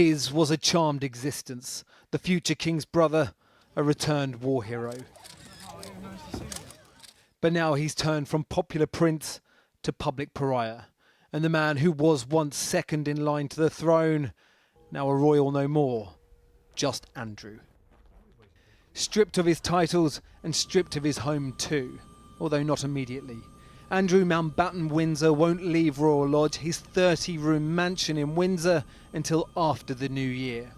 His was a charmed existence, the future king's brother, a returned war hero. But now he's turned from popular prince to public pariah, and the man who was once second in line to the throne, now a royal no more, just Andrew. Stripped of his titles and stripped of his home too, although not immediately. Andrew Mountbatten Windsor won't leave Royal Lodge, his 30-room mansion in Windsor, until after the new year.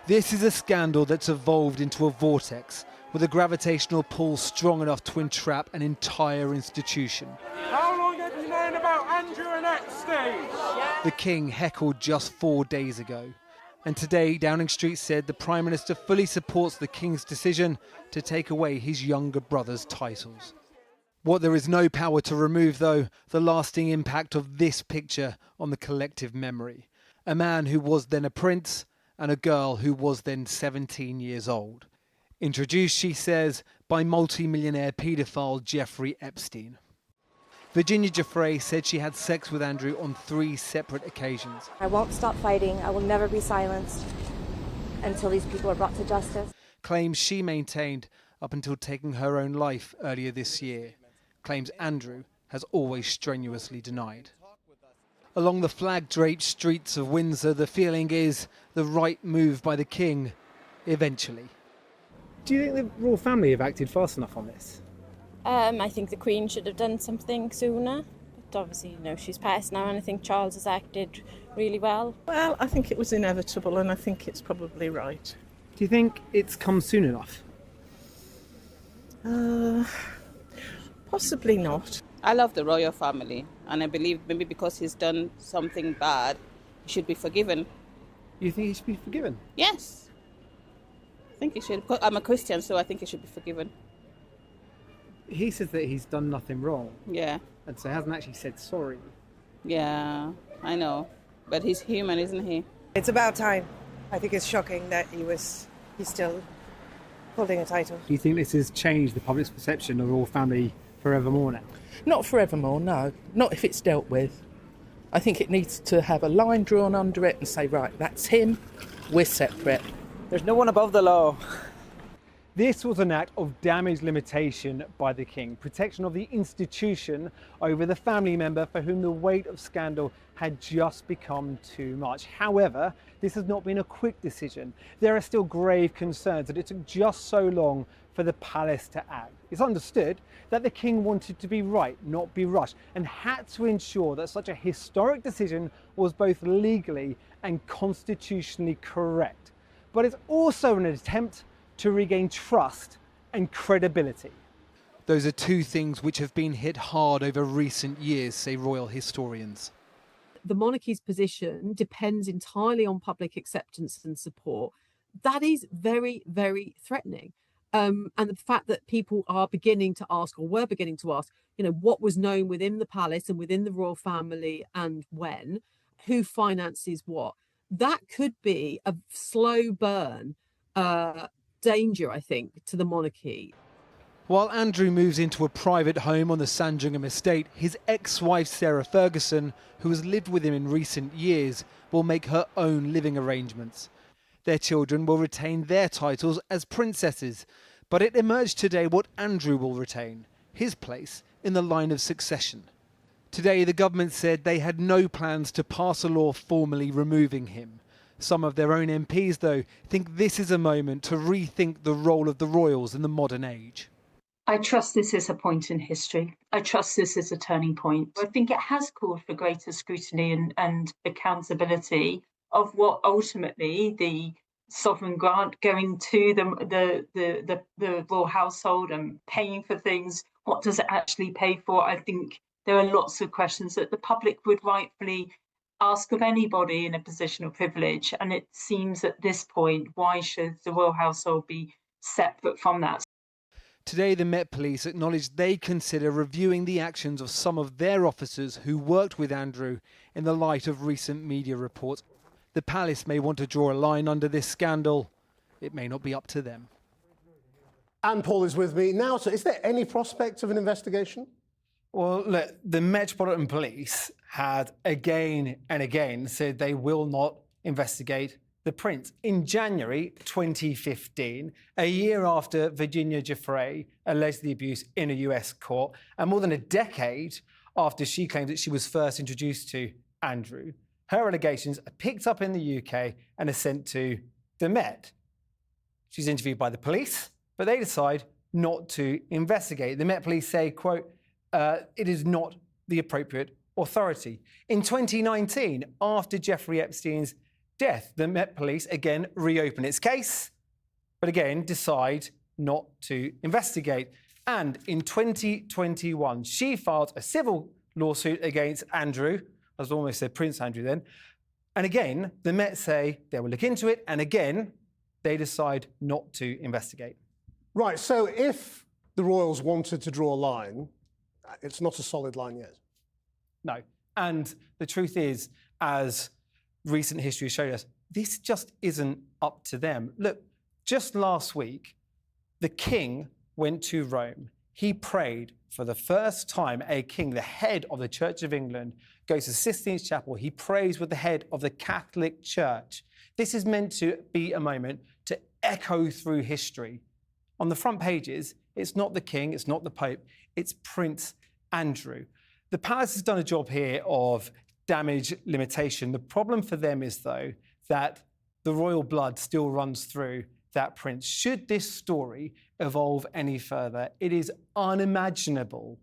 This is a scandal that's evolved into a vortex, with a gravitational pull strong enough to entrap an entire institution. How long have you known about Andrew and Epstein? The King heckled just 4 days ago. And today, Downing Street said the Prime Minister fully supports the King's decision to take away his younger brother's titles. What there is no power to remove, though, the lasting impact of this picture on the collective memory. A man who was then a prince and a girl who was then 17 years old. Introduced, she says, by multi-millionaire paedophile Jeffrey Epstein. Virginia Giuffre said she had sex with Andrew on 3 separate occasions. I won't stop fighting. I will never be silenced until these people are brought to justice. Claims she maintained up until taking her own life earlier this year. Claims Andrew has always strenuously denied. Along the flag-draped streets of Windsor, the feeling is the right move by the King, eventually. Do you think the royal family have acted fast enough on this? I think the Queen should have done something sooner. But obviously, she's passed now, and I think Charles has acted really well. Well, I think it was inevitable, and I think it's probably right. Do you think it's come soon enough? Possibly not. I love the royal family, and I believe maybe because he's done something bad, he should be forgiven. You think he should be forgiven? Yes. I think he should. I'm a Christian, so I think he should be forgiven. He says that he's done nothing wrong. Yeah. And so hasn't actually said sorry. Yeah, I know. But he's human, isn't he? It's about time. I think it's shocking that he's still holding a title. Do you think this has changed the public's perception of the royal family forevermore now? Not forevermore, no. Not if it's dealt with. I think it needs to have a line drawn under it and say, right, that's him, we're separate. There's no one above the law. This was an act of damage limitation by the King, protection of the institution over the family member for whom the weight of scandal had just become too much. However, this has not been a quick decision. There are still grave concerns that it took just so long for the palace to act. It's understood that the King wanted to be right, not be rushed, and had to ensure that such a historic decision was both legally and constitutionally correct. But it's also an attempt to regain trust and credibility. Those are two things which have been hit hard over recent years, say royal historians. The monarchy's position depends entirely on public acceptance and support. That is very, very threatening. And the fact that people are beginning to ask, or were beginning to ask, what was known within the palace and within the royal family and when, who finances what, that could be a slow burn danger, I think, to the monarchy. While Andrew moves into a private home on the Sandringham estate, his ex-wife Sarah Ferguson, who has lived with him in recent years, will make her own living arrangements. Their children will retain their titles as princesses, but it emerged today what Andrew will retain, his place in the line of succession. Today the government said they had no plans to pass a law formally removing him. Some of their own MPs, though, think this is a moment to rethink the role of the royals in the modern age. I trust this is a point in history. I trust this is a turning point. I think it has called for greater scrutiny and accountability of what ultimately the sovereign grant going to the royal household and paying for things. What does it actually pay for? I think there are lots of questions that the public would rightfully ask of anybody in a position of privilege. And it seems at this point, why should the royal household be separate from that? Today, the Met Police acknowledged they consider reviewing the actions of some of their officers who worked with Andrew in the light of recent media reports. The palace may want to draw a line under this scandal. It may not be up to them. And Paul is with me now. So is there any prospect of an investigation? Well, look, the Metropolitan Police had again and again said they will not investigate the prince. In January 2015, a year after Virginia Giuffre alleged the abuse in a US court, and more than a decade after she claimed that she was first introduced to Andrew, her allegations are picked up in the UK and are sent to the Met. She's interviewed by the police, but they decide not to investigate. The Met Police say, quote, it is not the appropriate authority. In 2019, after Jeffrey Epstein's death, the Met Police again reopen its case, but again decide not to investigate. And in 2021, she filed a civil lawsuit against Andrew. I was almost said Prince Andrew then. And again, the Met say they will look into it, and again, they decide not to investigate. Right, so if the royals wanted to draw a line, it's not a solid line yet. No. And the truth is, as recent history has showed us, this just isn't up to them. Look, just last week, the king went to Rome. He prayed for the first time. A king, the head of the Church of England, goes to Sistine Chapel. He prays with the head of the Catholic Church. This is meant to be a moment to echo through history. On the front pages, it's not the king, it's not the Pope, it's Prince Andrew. The palace has done a job here of damage limitation. The problem for them is, though, that the royal blood still runs through that prince. Should this story evolve any further, it is unimaginable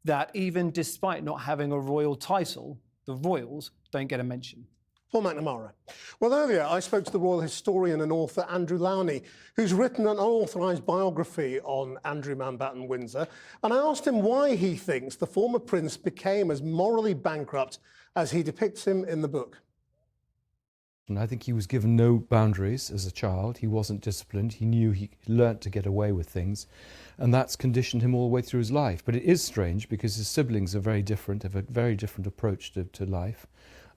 that even despite not having a royal title, the royals don't get a mention. Paul McNamara. Well, earlier I spoke to the royal historian and author Andrew Lowney, who's written an unauthorised biography on Andrew Mountbatten Windsor, and I asked him why he thinks the former prince became as morally bankrupt as he depicts him in the book. And I think he was given no boundaries as a child. He wasn't disciplined. He knew he learnt to get away with things, and that's conditioned him all the way through his life. But it is strange because his siblings are very different, have a very different approach to life.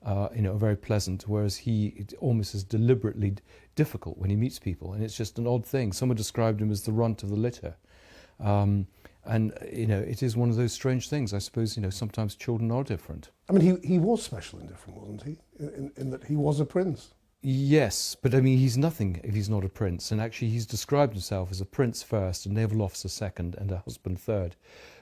Very pleasant, whereas he almost is deliberately difficult when he meets people, and it's just an odd thing. Someone described him as the runt of the litter. It is one of those strange things. I suppose, sometimes children are different. I mean, he was special and different, wasn't he? In that he was a prince. Yes, but I mean, he's nothing if he's not a prince. And actually, he's described himself as a prince first, a naval officer second, and a husband third.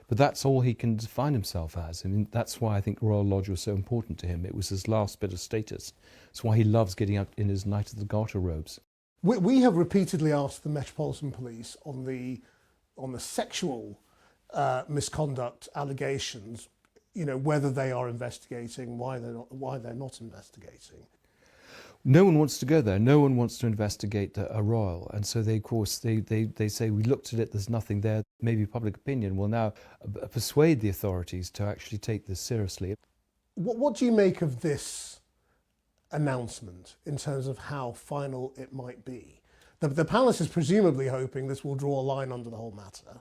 But that's all he can define himself as. I mean, that's why I think Royal Lodge was so important to him. It was his last bit of status. It's why he loves getting out in his Knight of the Garter robes. We have repeatedly asked the Metropolitan Police on the sexual misconduct allegations, whether they are investigating, why they're not investigating. No one wants to go there. No one wants to investigate a royal, and so they say, we looked at it, there's nothing there. Maybe public opinion will now persuade the authorities to actually take this seriously. What do you make of this announcement in terms of how final it might be? The palace is presumably hoping this will draw a line under the whole matter.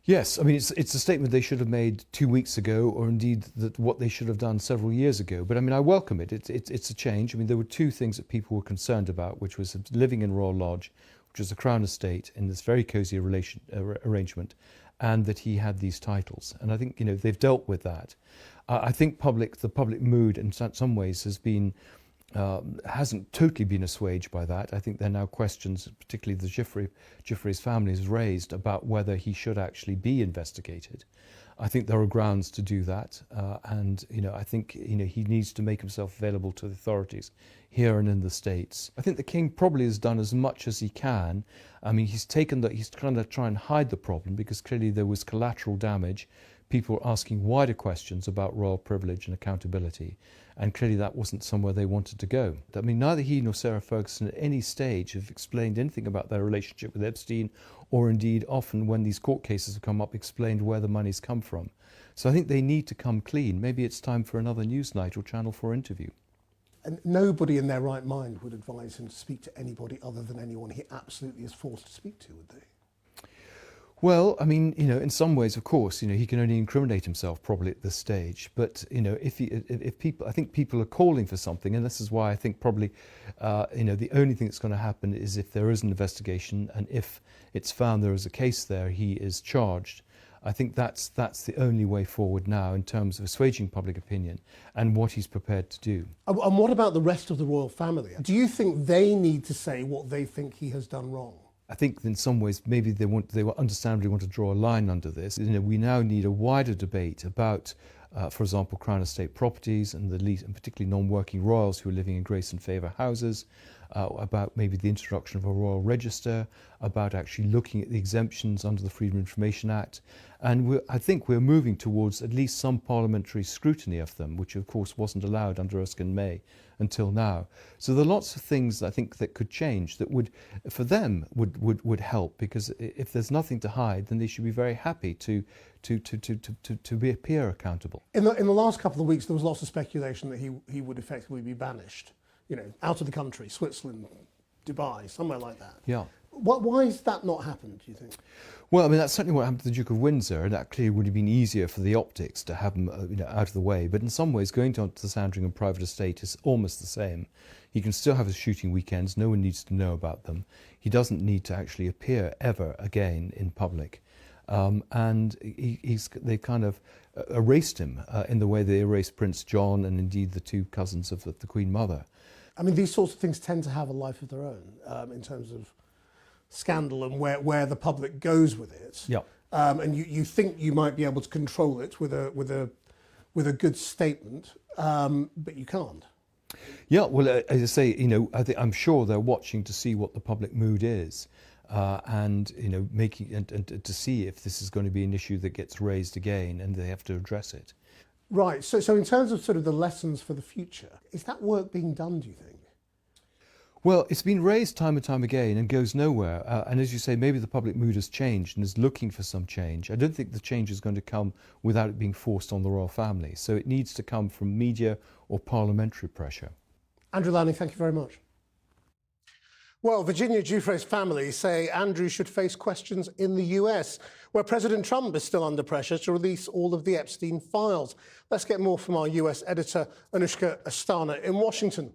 Yes, I mean, it's a statement they should have made 2 weeks ago, or indeed what they should have done several years ago. But I mean, I welcome it. It's a change. I mean, there were two things that people were concerned about, which was living in Royal Lodge, which was a Crown estate in this very cosy arrangement, and that he had these titles. And I think, they've dealt with that. I think the public mood in some ways has been hasn't totally been assuaged by that. I think there are now questions, particularly the Giuffre's family has raised, about whether he should actually be investigated. I think there are grounds to do that, and I think he needs to make himself available to the authorities here and in the States. I think the King probably has done as much as he can. I mean, he's trying to try and hide the problem, because clearly there was collateral damage. People were asking wider questions about royal privilege and accountability, and clearly that wasn't somewhere they wanted to go. I mean, neither he nor Sarah Ferguson at any stage have explained anything about their relationship with Epstein, or indeed often when these court cases have come up, explained where the money's come from. So I think they need to come clean. Maybe it's time for another Newsnight or Channel 4 interview. And nobody in their right mind would advise him to speak to anybody other than anyone he absolutely is forced to speak to, would they? Well, I mean, in some ways, of course, he can only incriminate himself probably at this stage. But if people, I think people are calling for something, and this is why I think probably, the only thing that's going to happen is if there is an investigation, and if it's found there is a case there, he is charged. I think that's the only way forward now in terms of assuaging public opinion and what he's prepared to do. And what about the rest of the royal family? Do you think they need to say what they think he has done wrong? I think in some ways maybe they understandably want to draw a line under this. We now need a wider debate about, for example, Crown Estate properties and and particularly non-working royals who are living in grace and favour houses, about maybe the introduction of a royal register, about actually looking at the exemptions under the Freedom of Information Act. And I think we're moving towards at least some parliamentary scrutiny of them, which of course wasn't allowed under Erskine May until now. So there are lots of things I think that could change that would, for them, would help, because if there's nothing to hide, then they should be very happy to appear accountable. In the last couple of weeks, there was lots of speculation that he would effectively be banished, out of the country, Switzerland, Dubai, somewhere like that. Yeah. Why has that not happened, do you think? Well, I mean, that's certainly what happened to the Duke of Windsor, and that clearly would have been easier for the optics to have him out of the way. But in some ways, going to the Sandringham private estate is almost the same. He can still have his shooting weekends. No one needs to know about them. He doesn't need to actually appear ever again in public. And they kind of erased him in the way they erased Prince John and indeed the two cousins of the Queen Mother. I mean, these sorts of things tend to have a life of their own in terms of scandal and where the public goes with it. Yeah. And you think you might be able to control it with a good statement, but you can't. Yeah, well, as I say, I'm sure they're watching to see what the public mood is, and making and to see if this is going to be an issue that gets raised again, and they have to address it. Right. So in terms of sort of the lessons for the future, is that work being done, do you think? Well, it's been raised time and time again and goes nowhere. And as you say, maybe the public mood has changed and is looking for some change. I don't think the change is going to come without it being forced on the royal family. So it needs to come from media or parliamentary pressure. Andrew Lowney, thank you very much. Well, Virginia Giuffre's family say Andrew should face questions in the US, where President Trump is still under pressure to release all of the Epstein files. Let's get more from our US editor, Anushka Astana in Washington.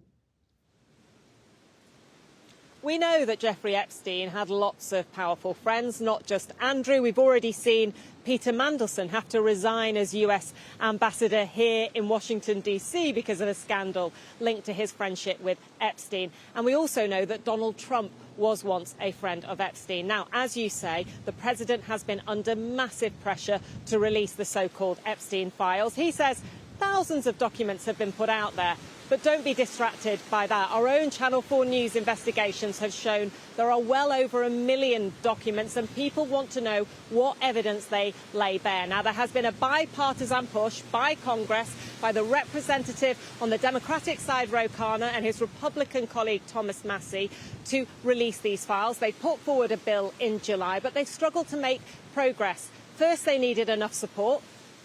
We know that Jeffrey Epstein had lots of powerful friends, not just Andrew. We've already seen Peter Mandelson have to resign as US ambassador here in Washington, D.C. because of a scandal linked to his friendship with Epstein. And we also know that Donald Trump was once a friend of Epstein. Now, as you say, the president has been under massive pressure to release the so-called Epstein files. He says thousands of documents have been put out there. But don't be distracted by that. Our own Channel 4 News investigations have shown there are well over 1 million documents, and people want to know what evidence they lay bare. Now, there has been a bipartisan push by Congress, by the representative on the Democratic side, Ro Khanna, and his Republican colleague, Thomas Massie, to release these files. They put forward a bill in July, but they struggled to make progress. First, they needed enough support.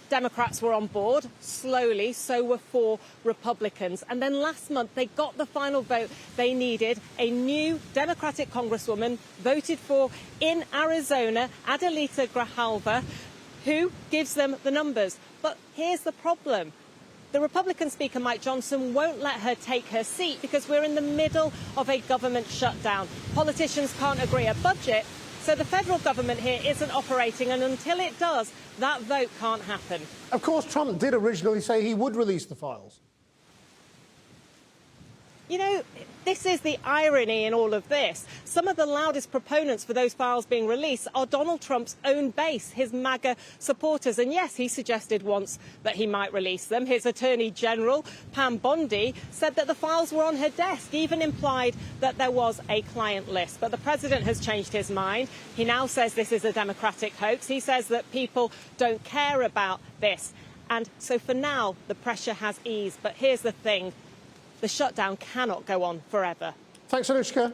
Democrats were on board, slowly, so were 4 Republicans. And then last month, they got the final vote they needed. A new Democratic congresswoman voted for in Arizona, Adelita Grijalva, who gives them the numbers. But here's the problem. The Republican Speaker, Mike Johnson, won't let her take her seat because we're in the middle of a government shutdown. Politicians can't agree a budget. So the federal government here isn't operating, and until it does, that vote can't happen. Of course, Trump did originally say he would release the files. You know, this is the irony in all of this. Some of the loudest proponents for those files being released are Donald Trump's own base, his MAGA supporters. And yes, he suggested once that he might release them. His Attorney General, Pam Bondi, said that the files were on her desk, even implied that there was a client list. But the president has changed his mind. He now says this is a Democratic hoax. He says that people don't care about this. And so for now, the pressure has eased. But here's the thing. The shutdown cannot go on forever. Thanks, Anushka.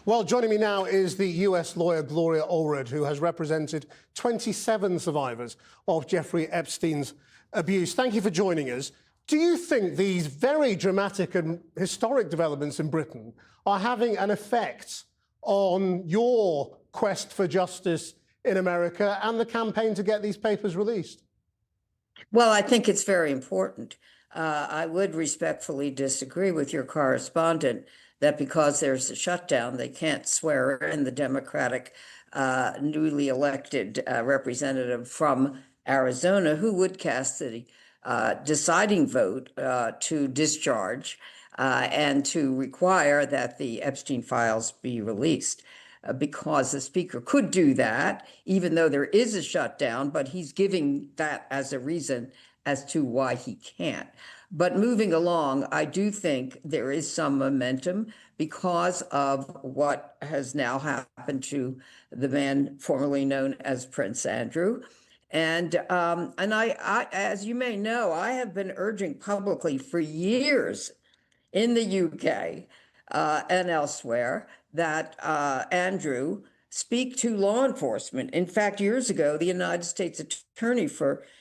Well, joining me now is the US lawyer Gloria Allred, who has represented 27 survivors of Jeffrey Epstein's abuse. Thank you for joining us. Do you think these very dramatic and historic developments in Britain are having an effect on your quest for justice in America and the campaign to get these papers released? Well, I think it's very important. I would respectfully disagree with your correspondent that because there's a shutdown, they can't swear in the Democratic newly elected representative from Arizona, who would cast the deciding vote to discharge and to require that the Epstein files be released. Because the speaker could do that, even though there is a shutdown, but he's giving that as a reason as to why he can't. But moving along, I do think there is some momentum because of what has now happened to the man formerly known as Prince Andrew. And I, as you may know, I have been urging publicly for years in the UK and elsewhere that Andrew speak to law enforcement. In fact, years ago, the United States Attorney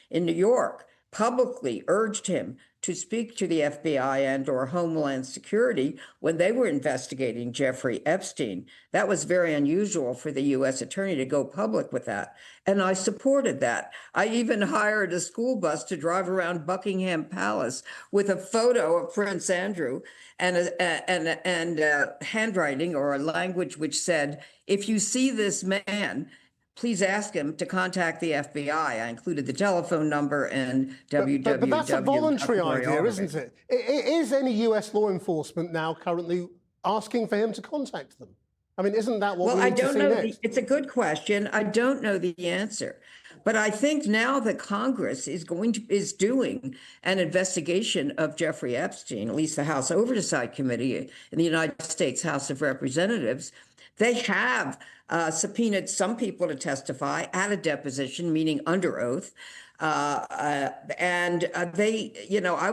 in New York publicly urged him to speak to the FBI and/or Homeland Security when they were investigating Jeffrey Epstein. That was very unusual for the U.S. Attorney to go public with that, and I supported that. I even hired a school bus to drive around Buckingham Palace with a photo of Prince Andrew and handwriting or a language which said, "If you see this man, please ask him to contact the FBI." I included the telephone number and www. But that's a voluntary idea, isn't it? Is any US law enforcement now currently asking for him to contact them? I mean, isn't that what we need to see next? It's a good question. I don't know the answer. But I think now that Congress is doing an investigation of Jeffrey Epstein, at least the House Oversight Committee in the United States House of Representatives, they have subpoenaed some people to testify at a deposition, meaning under oath. I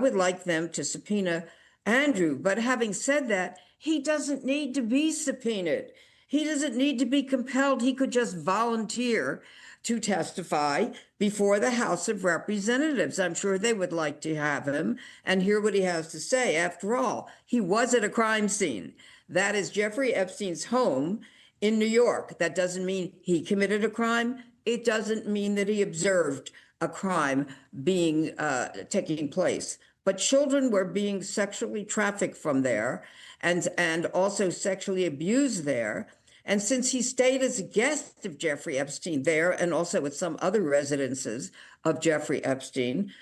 would like them to subpoena Andrew. But having said that, he doesn't need to be subpoenaed. He doesn't need to be compelled. He could just volunteer to testify before the House of Representatives. I'm sure they would like to have him and hear what he has to say. After all, he was at a crime scene. That is Jeffrey Epstein's home in New York. That doesn't mean he committed a crime. It doesn't mean that he observed a crime taking place. But children were being sexually trafficked from there and also sexually abused there. And since he stayed as a guest of Jeffrey Epstein there and also at some other residences of Jeffrey Epstein,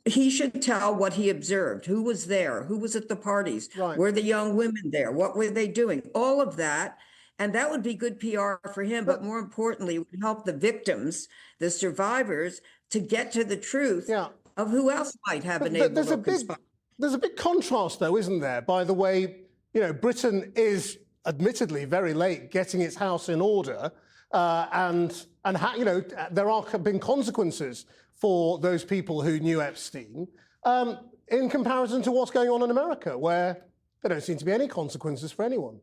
he should tell what he observed, who was there, who was at the parties, were the young women there, what were they doing, all of that. And that would be good PR for him, but more importantly, it would help the victims, the survivors, to get to the truth of who else might have been able to conspire. There's a big contrast, though, isn't there? By the way, Britain is admittedly very late getting its house in order, and there have been consequences for those people who knew Epstein, in comparison to what's going on in America, where there don't seem to be any consequences for anyone.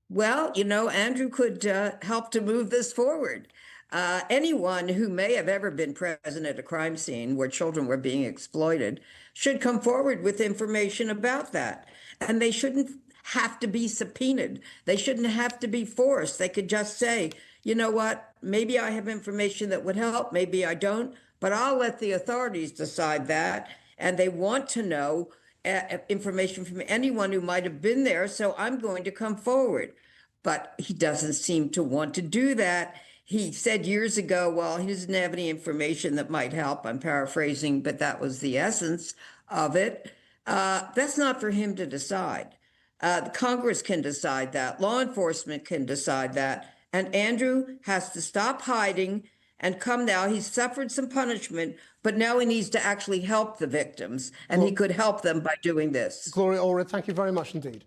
Well, Andrew could help to move this forward. Anyone who may have ever been present at a crime scene where children were being exploited should come forward with information about that. And they shouldn't have to be subpoenaed. They shouldn't have to be forced. They could just say, you know what, maybe I have information that would help, maybe I don't, but I'll let the authorities decide that. And they want to know information from anyone who might have been there, so I'm going to come forward. But he doesn't seem to want to do that. He said years ago, well, he doesn't have any information that might help. I'm paraphrasing, but that was the essence of it. That's not for him to decide. Congress can decide that. Law enforcement can decide that. And Andrew has to stop hiding and come now. He's suffered some punishment, but now he needs to actually help the victims, and he could help them by doing this. Gloria Allred, thank you very much indeed.